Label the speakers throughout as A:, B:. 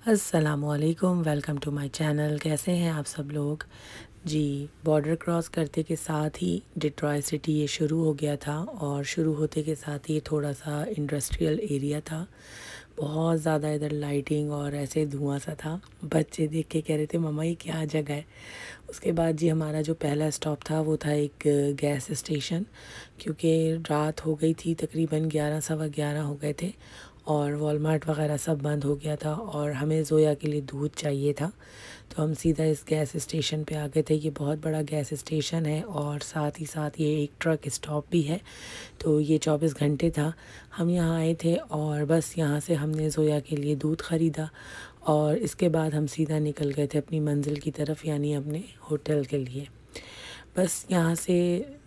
A: अस्सलामुअलैकुम, welcome to my channel. कैसे हैं आप सब लोग जी। बॉर्डर क्रॉस करते के साथ ही डिट्रॉय सिटी ये शुरू हो गया था और शुरू होते के साथ ही थोड़ा सा इंडस्ट्रियल एरिया था। बहुत ज़्यादा इधर लाइटिंग और ऐसे धुआं सा था। बच्चे देख के कह रहे थे मम्मा ये क्या जगह है। उसके बाद जी हमारा जो पहला स्टॉप था वो था एक गैस स्टेशन, क्योंकि रात हो गई थी, तकरीबन 11 सवा 11 हो गए थे और वॉलमार्ट वगैरह सब बंद हो गया था और हमें ज़ोया के लिए दूध चाहिए था। तो हम सीधा इस गैस स्टेशन पे आ गए थे। ये बहुत बड़ा गैस स्टेशन है और साथ ही साथ ये एक ट्रक स्टॉप भी है। तो ये 24 घंटे था। हम यहाँ आए थे और बस यहाँ से हमने ज़ोया के लिए दूध ख़रीदा और इसके बाद हम सीधा निकल गए थे अपनी मंजिल की तरफ, यानी अपने होटल के लिए। बस यहाँ से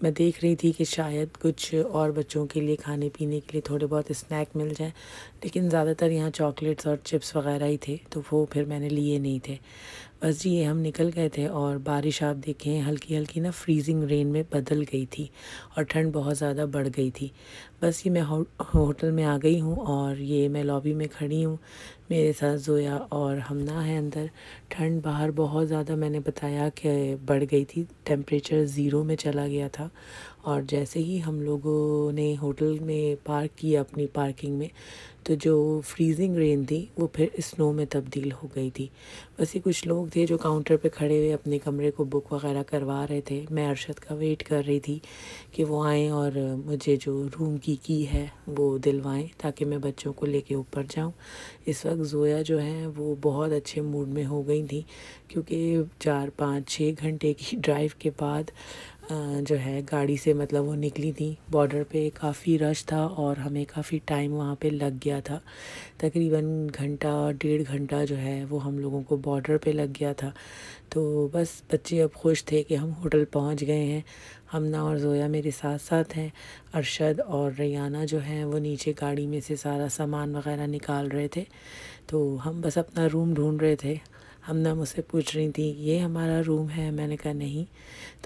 A: मैं देख रही थी कि शायद कुछ और बच्चों के लिए खाने पीने के लिए थोड़े बहुत स्नैक मिल जाए, लेकिन ज़्यादातर यहाँ चॉकलेट्स और चिप्स वगैरह ही थे, तो वो फिर मैंने लिए नहीं थे। बस जी ये हम निकल गए थे और बारिश आप देखें हल्की हल्की ना फ्रीजिंग रेन में बदल गई थी और ठंड बहुत ज़्यादा बढ़ गई थी। बस ये मैं होटल में आ गई हूँ और ये मैं लॉबी में खड़ी हूँ। मेरे साथ ज़ोया और हमना है अंदर। ठंड बाहर बहुत ज़्यादा, मैंने बताया कि बढ़ गई थी, टेम्परेचर ज़ीरो में चला गया था। और जैसे ही हम लोगों ने होटल में पार्क किया अपनी पार्किंग में, तो जो फ्रीजिंग रेन थी वो फिर स्नो में तब्दील हो गई थी। बस ये कुछ लोग थे जो काउंटर पे खड़े हुए अपने कमरे को बुक वगैरह करवा रहे थे। मैं अरशद का वेट कर रही थी कि वो आएँ और मुझे जो रूम की है वो दिलवाएं ताकि मैं बच्चों को लेके ऊपर जाऊं। इस वक्त ज़ोया जो है वो बहुत अच्छे मूड में हो गई थी, क्योंकि 4-5-6 घंटे की ड्राइव के बाद जो है गाड़ी से मतलब वो निकली थी। बॉर्डर पे काफ़ी रश था और हमें काफ़ी टाइम वहाँ पे लग गया था। तकरीबन घंटा 1.5 घंटा जो है वो हम लोगों को बॉर्डर पे लग गया था। तो बस बच्चे अब खुश थे कि हम होटल पहुँच गए हैं। हमना और ज़ोया मेरे साथ साथ हैं। अरशद और रैयाना जो हैं वो नीचे गाड़ी में से सारा सामान वगैरह निकाल रहे थे। तो हम बस अपना रूम ढूंढ रहे थे। हमना मुझसे पूछ रही थी ये हमारा रूम है, मैंने कहा नहीं।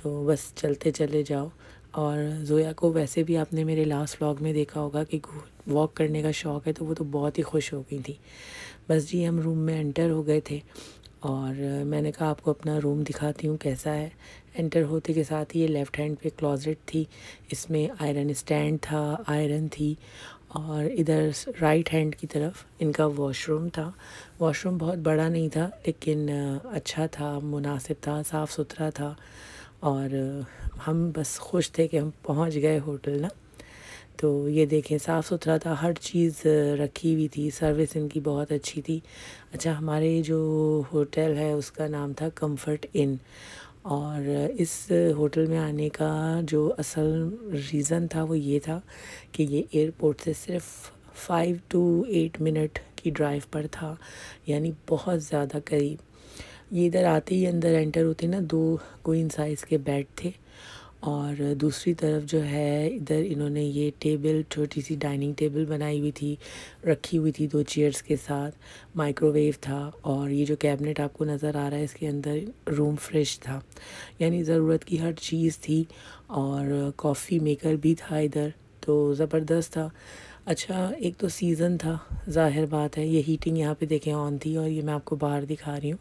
A: तो बस चलते चले जाओ। और ज़ोया को वैसे भी आपने मेरे लास्ट व्लॉग में देखा होगा कि वॉक करने का शौक़ है, तो वो तो बहुत ही खुश हो गई थी। बस जी हम रूम में एंटर हो गए थे और मैंने कहा आपको अपना रूम दिखाती हूँ कैसा है। एंटर होते के साथ ही ये लेफ़्ट हैंड पे क्लोज़ेट थी, इसमें आयरन स्टैंड था, आयरन थी। और इधर राइट हैंड की तरफ इनका वॉशरूम था। वॉशरूम बहुत बड़ा नहीं था, लेकिन अच्छा था, मुनासिब था, साफ़ सुथरा था। और हम बस खुश थे कि हम पहुंच गए होटल ना। तो ये देखें साफ़ सुथरा था, हर चीज़ रखी हुई थी, सर्विस इनकी बहुत अच्छी थी। अच्छा, हमारे जो होटल है उसका नाम था कंफर्ट इन। और इस होटल में आने का जो असल रीज़न था वो ये था कि ये एयरपोर्ट से सिर्फ 5 to 8 मिनट की ड्राइव पर था, यानी बहुत ज़्यादा करीब। ये इधर आते ही अंदर एंटर होते ना 2 क्वीन साइज़ के बेड थे और दूसरी तरफ जो है इधर इन्होंने ये टेबल, छोटी सी डाइनिंग टेबल बनाई हुई थी, रखी हुई थी 2 चेयर्स के साथ। माइक्रोवेव था और ये जो कैबिनेट आपको नज़र आ रहा है इसके अंदर रूम फ्रेश था, यानी ज़रूरत की हर चीज़ थी। और कॉफ़ी मेकर भी था इधर, तो ज़बरदस्त था। अच्छा, एक तो सीज़न था, ज़ाहिर बात है। ये हीटिंग यहाँ पे देखें ऑन थी और ये मैं आपको बाहर दिखा रही हूँ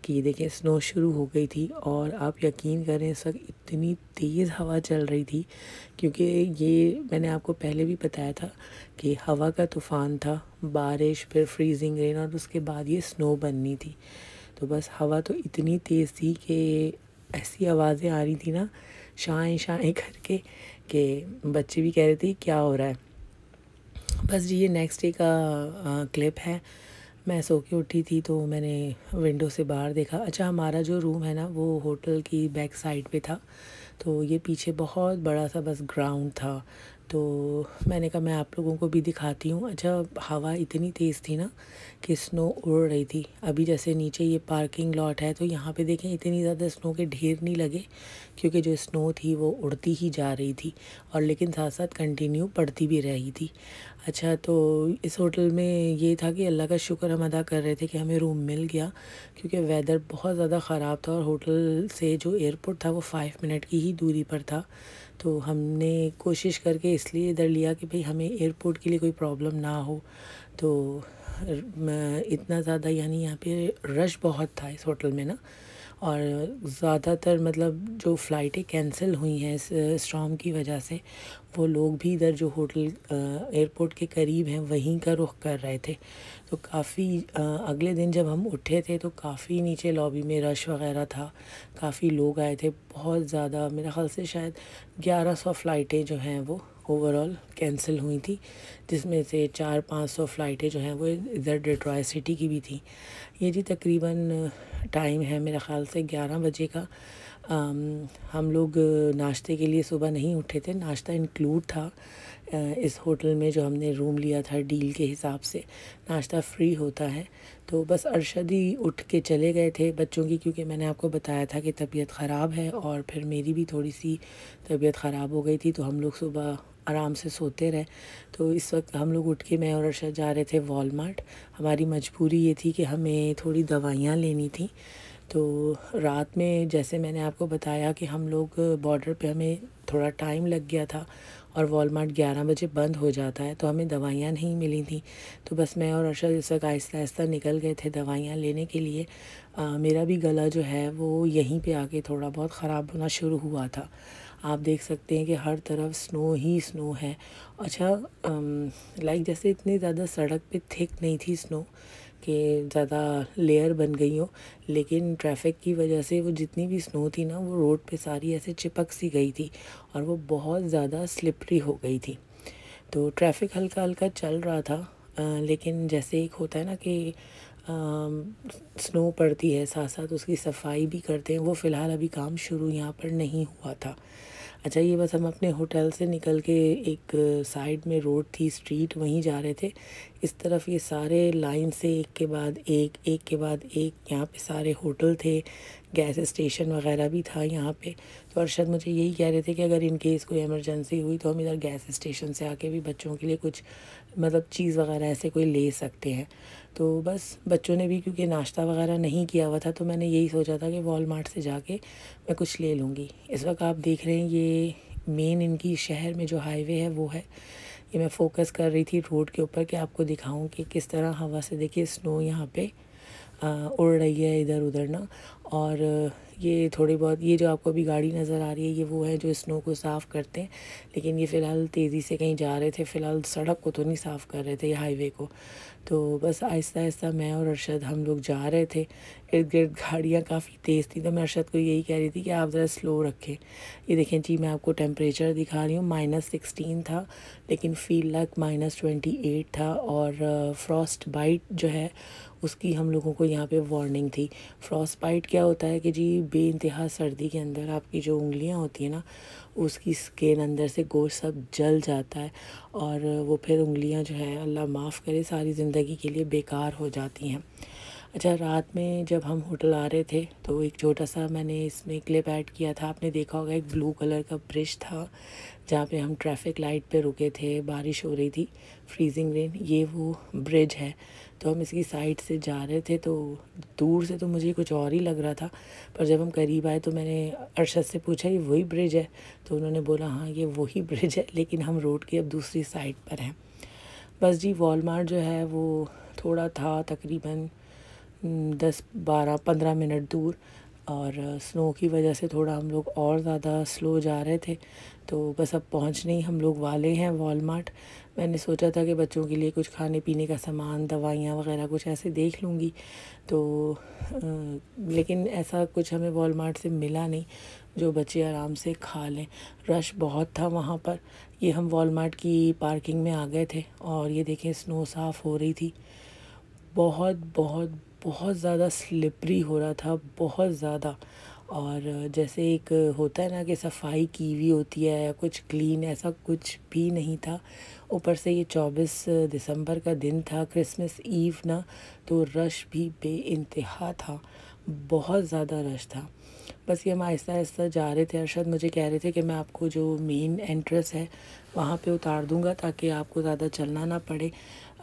A: कि ये देखें स्नो शुरू हो गई थी। और आप यकीन करें इस वक्त इतनी तेज़ हवा चल रही थी, क्योंकि ये मैंने आपको पहले भी बताया था कि हवा का तूफ़ान था, बारिश, फिर फ्रीजिंग रेन और उसके बाद ये स्नो बननी थी। तो बस हवा तो इतनी तेज़ थी कि ऐसी आवाज़ें आ रही थी ना शाएं शाएं करके कि बच्चे भी कह रहे थे क्या हो रहा है। बस जी ये नेक्स्ट डे का क्लिप है। मैं सो के उठी थी तो मैंने विंडो से बाहर देखा। अच्छा, हमारा जो रूम है ना वो होटल की बैक साइड पे था, तो ये पीछे बहुत बड़ा सा बस ग्राउंड था। तो मैंने कहा मैं आप लोगों को भी दिखाती हूँ। अच्छा, हवा इतनी तेज़ थी ना कि स्नो उड़ रही थी। अभी जैसे नीचे ये पार्किंग लॉट है तो यहाँ पे देखें इतनी ज़्यादा स्नो के ढेर नहीं लगे, क्योंकि जो स्नो थी वो उड़ती ही जा रही थी और लेकिन साथ साथ कंटिन्यू पड़ती भी रही थी। अच्छा, तो इस होटल में ये था कि अल्लाह का शुक्र हम अदा कर रहे थे कि हमें रूम मिल गया, क्योंकि वेदर बहुत ज़्यादा ख़राब था और होटल से जो एयरपोर्ट था वो 5 मिनट की ही दूरी पर था। तो हमने कोशिश करके इसलिए इधर लिया कि भाई हमें एयरपोर्ट के लिए कोई प्रॉब्लम ना हो। तो इतना ज़्यादा यानी यहाँ पे रश बहुत था इस होटल में ना, और ज़्यादातर मतलब जो फ़्लाइटें कैंसिल हुई हैं इस स्टॉर्म की वजह से, वो लोग भी इधर जो होटल एयरपोर्ट के करीब हैं वहीं का रुख कर रहे थे। तो काफ़ी अगले दिन जब हम उठे थे तो काफ़ी नीचे लॉबी में रश वगैरह था, काफ़ी लोग आए थे, बहुत ज़्यादा। मेरा ख़्याल से शायद 1100 फ़्लाइटें जो हैं वो ओवरऑल कैंसिल हुई थी, जिसमें से 400-500 फ़्लाइटें जो हैं वो इधर डेट्रॉयट सिटी की भी थी। ये जी तकरीबन टाइम है मेरा ख़्याल से 11 बजे का। हम लोग नाश्ते के लिए सुबह नहीं उठे थे, नाश्ता इंक्लूड था इस होटल में जो हमने रूम लिया था डील के हिसाब से, नाश्ता फ्री होता है। तो बस अरशद ही उठ के चले गए थे बच्चों की, क्योंकि मैंने आपको बताया था कि तबीयत ख़राब है और फिर मेरी भी थोड़ी सी तबीयत ख़राब हो गई थी, तो हम लोग सुबह आराम से सोते रहे। तो इस वक्त हम लोग उठ के मैं और अरशद जा रहे थे वॉलमार्ट। हमारी मजबूरी ये थी कि हमें थोड़ी दवाइयाँ लेनी थी। तो रात में जैसे मैंने आपको बताया कि हम लोग बॉर्डर पे हमें थोड़ा टाइम लग गया था और वॉलमार्ट 11 बजे बंद हो जाता है, तो हमें दवाइयाँ नहीं मिली थी। तो बस मैं और अरशद इस वक्त आहिस्ता आहिस्ता निकल गए थे दवाइयाँ लेने के लिए। मेरा भी गला जो है वो यहीं पे आके थोड़ा बहुत ख़राब होना शुरू हुआ था। आप देख सकते हैं कि हर तरफ स्नो ही स्नो है। अच्छा, लाइक जैसे इतनी ज़्यादा सड़क पे थिक नहीं थी स्नो कि ज़्यादा लेयर बन गई हो, लेकिन ट्रैफिक की वजह से वो जितनी भी स्नो थी ना वो रोड पे सारी ऐसे चिपक सी गई थी और वो बहुत ज़्यादा स्लिपरी हो गई थी। तो ट्रैफिक हल्का हल्का चल रहा था, लेकिन जैसे एक होता है ना कि स्नो पड़ती है साथ साथ उसकी सफाई भी करते हैं, वो फ़िलहाल अभी काम शुरू यहाँ पर नहीं हुआ था। अच्छा, ये बस हम अपने होटल से निकल के एक साइड में रोड थी, स्ट्रीट, वहीं जा रहे थे। इस तरफ ये सारे लाइन से एक के बाद एक के बाद एक यहाँ पे सारे होटल थे, गैस स्टेशन वगैरह भी था यहाँ पे। तो अरशद मुझे यही कह रहे थे कि अगर इन केस कोई इमरजेंसी हुई तो हम इधर गैस स्टेशन से आके भी बच्चों के लिए कुछ मतलब चीज़ वगैरह ऐसे कोई ले सकते हैं। तो बस बच्चों ने भी क्योंकि नाश्ता वगैरह नहीं किया हुआ था, तो मैंने यही सोचा था कि वॉलमार्ट से जाके मैं कुछ ले लूँगी। इस वक्त आप देख रहे हैं ये मेन इनकी शहर में जो हाईवे है वो है। ये मैं फ़ोकस कर रही थी रोड के ऊपर कि आपको दिखाऊं कि किस तरह हवा से देखिए स्नो यहाँ पे उड़ रही है इधर उधर ना। और ये थोड़ी बहुत ये जो आपको अभी गाड़ी नज़र आ रही है ये वो है जो स्नो को साफ़ करते हैं, लेकिन ये फ़िलहाल तेज़ी से कहीं जा रहे थे, फ़िलहाल सड़क को तो नहीं साफ़ कर रहे थे, ये हाईवे को। तो बस आहिस्ता आहिस्ता मैं और अरशद हम लोग जा रहे थे। इर्द गिर्द गाड़ियाँ काफ़ी तेज़ थी, तो मैं अरशद को यही कह रही थी कि आप ज़रा स्लो रखें। ये देखें जी, मैं आपको टेम्परेचर दिखा रही हूँ, -16 था, लेकिन फ़ील लाइक -28 था। और फ्रॉस्ट बाइट जो है उसकी हम लोगों को यहाँ पे वार्निंग थी। फ्रॉस्ट बाइट क्या होता है कि जी बेइंतहा सर्दी के अंदर आपकी जो उंगलियाँ होती हैं ना, उसकी स्किन अंदर से गोश्त सब जल जाता है और वो फिर उंगलियाँ जो है अल्लाह माफ़ करे सारी ज़िंदगी के लिए बेकार हो जाती हैं। अच्छा, रात में जब हम होटल आ रहे थे तो एक छोटा सा मैंने इसमें क्लिप ऐड किया था, आपने देखा होगा, एक ब्लू कलर का ब्रिज था जहाँ पे हम ट्रैफिक लाइट पे रुके थे, बारिश हो रही थी, फ्रीजिंग रेन, ये वो ब्रिज है। तो हम इसकी साइड से जा रहे थे, तो दूर से तो मुझे कुछ और ही लग रहा था, पर जब हम करीब आए तो मैंने अरशद से पूछा ये वही ब्रिज है? तो उन्होंने बोला हाँ ये वही ब्रिज है, लेकिन हम रोड की अब दूसरी साइड पर हैं। बस जी, वॉलमार्ट जो है वो थोड़ा था तकरीबन 10-12-15 मिनट दूर, और स्नो की वजह से थोड़ा हम लोग और ज़्यादा स्लो जा रहे थे। तो बस अब पहुंचने ही हम लोग वाले हैं वॉलमार्ट। मैंने सोचा था कि बच्चों के लिए कुछ खाने पीने का सामान, दवाइयाँ वगैरह कुछ ऐसे देख लूँगी, तो लेकिन ऐसा कुछ हमें वॉलमार्ट से मिला नहीं जो बच्चे आराम से खा लें। रश बहुत था वहाँ पर। ये हम वॉलमार्ट की पार्किंग में आ गए थे और ये देखें स्नो साफ़ हो रही थी। बहुत बहुत बहुत ज़्यादा स्लिपरी हो रहा था, बहुत ज़्यादा। और जैसे एक होता है ना कि सफाई की हुई होती है या कुछ क्लीन, ऐसा कुछ भी नहीं था। ऊपर से ये 24 दिसंबर का दिन था, क्रिसमस ईव ना, तो रश भी बेइंतहा था, बहुत ज़्यादा रश था। बस ये हम आहिस्ता आहिस्ता जा रहे थे। अरशद मुझे कह रहे थे कि मैं आपको जो मेन एंट्रेंस है वहाँ पे उतार दूँगा ताकि आपको ज़्यादा चलना ना पड़े,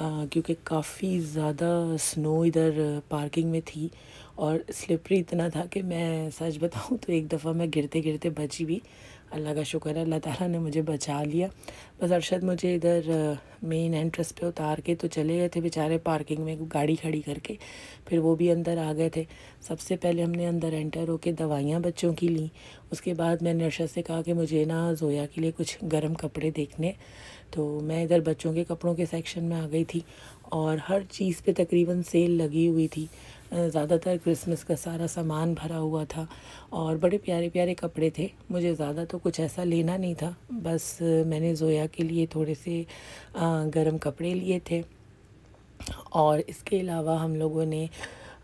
A: क्योंकि काफ़ी ज़्यादा स्नो इधर पार्किंग में थी और स्लिपरी इतना था कि मैं सच बताऊँ तो एक दफ़ा मैं गिरते गिरते बची भी। अल्लाह का शुक्र है, अल्लाह ताला ने मुझे बचा लिया। बस अरशद मुझे इधर मेन एंट्रेंस पे उतार के तो चले गए थे बेचारे, पार्किंग में गाड़ी खड़ी करके। फिर वो भी अंदर आ गए थे। सबसे पहले हमने अंदर एंटर होके दवाइयाँ बच्चों की लीं। उसके बाद मैंने अरशद से कहा कि मुझे ना ज़ोया के लिए कुछ गर्म कपड़े देखने। तो मैं इधर बच्चों के कपड़ों के सेक्शन में आ गई थी और हर चीज़ पे तकरीबन सेल लगी हुई थी। ज़्यादातर क्रिसमस का सारा सामान भरा हुआ था और बड़े प्यारे प्यारे कपड़े थे। मुझे ज़्यादा तो कुछ ऐसा लेना नहीं था, बस मैंने ज़ोया के लिए थोड़े से गर्म कपड़े लिए थे। और इसके अलावा हम लोगों ने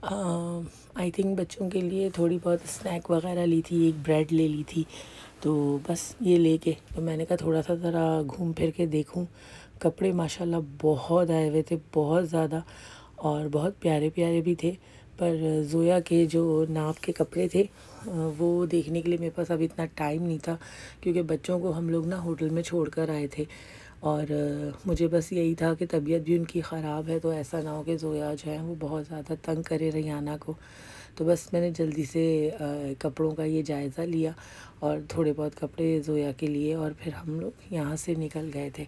A: आई थिंक बच्चों के लिए थोड़ी बहुत स्नैक वगैरह ली थी, एक ब्रेड ले ली थी। तो बस ये लेके तो मैंने कहा थोड़ा सा ज़रा घूम फिर के देखूं। कपड़े माशाल्लाह बहुत आए हुए थे, बहुत ज़्यादा, और बहुत प्यारे प्यारे भी थे। पर ज़ोया के जो नाप के कपड़े थे वो देखने के लिए मेरे पास अब इतना टाइम नहीं था, क्योंकि बच्चों को हम लोग ना होटल में छोड़ कर आए थे। और मुझे बस यही था कि तबीयत भी उनकी ख़राब है, तो ऐसा ना हो कि ज़ोया जो है वो बहुत ज़्यादा तंग करे रियाना को। तो बस मैंने जल्दी से कपड़ों का ये जायज़ा लिया और थोड़े बहुत कपड़े ज़ोया के लिए, और फिर हम लोग यहाँ से निकल गए थे।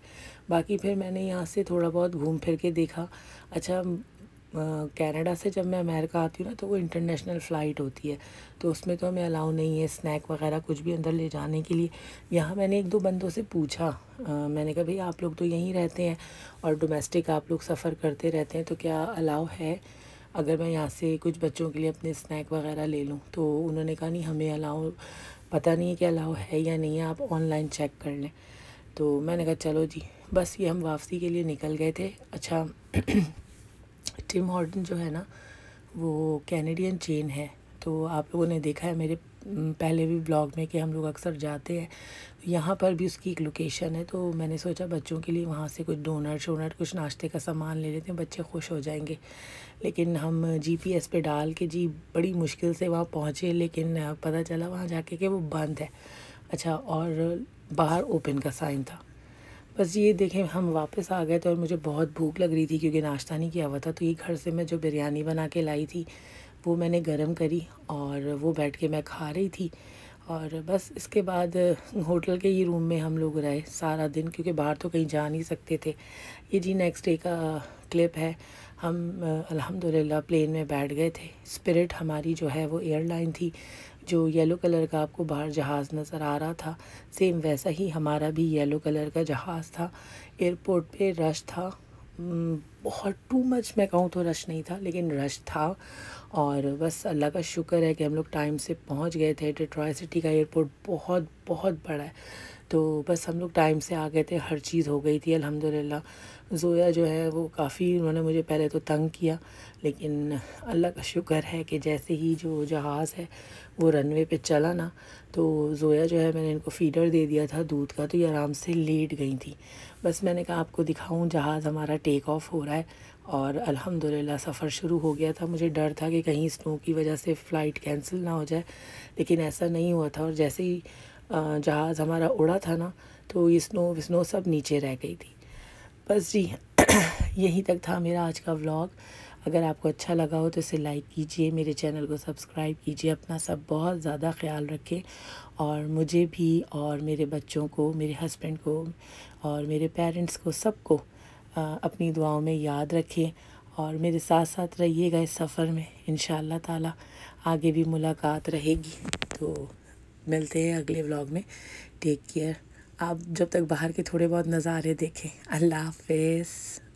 A: बाकी फिर मैंने यहाँ से थोड़ा बहुत घूम फिर के देखा। अच्छा, कनाडा से जब मैं अमेरिका आती हूँ ना, तो वो इंटरनेशनल फ़्लाइट होती है, तो उसमें तो हमें अलाउ नहीं है स्नैक वगैरह कुछ भी अंदर ले जाने के लिए। यहाँ मैंने एक दो बंदों से पूछा, मैंने कहा भाई आप लोग तो यहीं रहते हैं और डोमेस्टिक आप लोग सफ़र करते रहते हैं, तो क्या अलाउ है अगर मैं यहाँ से कुछ बच्चों के लिए अपने स्नैक वगैरह ले लूँ? तो उन्होंने कहा नहीं, हमें अलाउ पता नहीं है कि अलाउ है या नहीं है, आप ऑनलाइन चेक कर लें। तो मैंने कहा चलो जी। बस ये हम वापसी के लिए निकल गए थे। अच्छा, टिम हॉर्टन जो है ना, वो कैनेडियन चेन है। तो आप लोगों ने देखा है मेरे पहले भी ब्लॉग में कि हम लोग अक्सर जाते हैं। यहाँ पर भी उसकी एक लोकेशन है, तो मैंने सोचा बच्चों के लिए वहाँ से कुछ डोनट शोनट कुछ नाश्ते का सामान ले लेते हैं, बच्चे खुश हो जाएंगे। लेकिन हम जीपीएस पे डाल के जी बड़ी मुश्किल से वहाँ पहुँचे, लेकिन पता चला वहाँ जाके कि वो बंद है। अच्छा, और बाहर ओपन का साइन था। बस ये देखें, हम वापस आ गए थे और मुझे बहुत भूख लग रही थी क्योंकि नाश्ता नहीं किया हुआ था। तो ये घर से मैं जो बिरयानी बना के लाई थी वो मैंने गरम करी और वो बैठ के मैं खा रही थी। और बस इसके बाद होटल के ही रूम में हम लोग रहे सारा दिन, क्योंकि बाहर तो कहीं जा नहीं सकते थे। ये जी नेक्स्ट डे का क्लिप है। हम अल्हम्दुलिल्लाह प्लेन में बैठ गए थे। स्पिरिट हमारी जो है वो एयरलाइन थी। जो येलो कलर का आपको बाहर जहाज़ नज़र आ रहा था, सेम वैसा ही हमारा भी येलो कलर का जहाज़ था। एयरपोर्ट पे रश था, बहुत टू मच मैं कहूँ तो रश नहीं था, लेकिन रश था। और बस अल्लाह का शुक्र है कि हम लोग टाइम से पहुँच गए थे। डेट्रॉयट सिटी का एयरपोर्ट बहुत बहुत बड़ा है, तो बस हम लोग टाइम से आ गए थे, हर चीज़ हो गई थी अल्हम्दुलिल्लाह। ज़ोया जो है वो काफ़ी, उन्होंने मुझे पहले तो तंग किया, लेकिन अल्लाह का शुक्र है कि जैसे ही जो जहाज़ है वो रनवे पे चला ना, तो ज़ोया जो है, मैंने इनको फ़ीडर दे दिया था दूध का, तो ये आराम से लेट गई थी। बस मैंने कहा आपको दिखाऊं, जहाज़ हमारा टेक ऑफ़ हो रहा है और अल्हम्दुलिल्लाह सफ़र शुरू हो गया था। मुझे डर था कि कहीं स्नो की वजह से फ़्लाइट कैंसिल ना हो जाए, लेकिन ऐसा नहीं हुआ था। और जैसे ही जहाज़ हमारा उड़ा था ना, तो ये स्नो विस्नो सब नीचे रह गई थी। बस जी यहीं तक था मेरा आज का व्लॉग। अगर आपको अच्छा लगा हो तो इसे लाइक कीजिए, मेरे चैनल को सब्सक्राइब कीजिए। अपना सब बहुत ज़्यादा ख्याल रखें और मुझे भी और मेरे बच्चों को, मेरे हस्बैंड को और मेरे पेरेंट्स को, सबको अपनी दुआओं में याद रखें और मेरे साथ साथ रहिएगा इस सफ़र में। इंशाअल्लाह ताला आगे भी मुलाकात रहेगी। तो मिलते हैं अगले व्लॉग में। Take care. आप जब तक बाहर के थोड़े बहुत नज़ारे देखें। अल्लाह हाफ़िज़।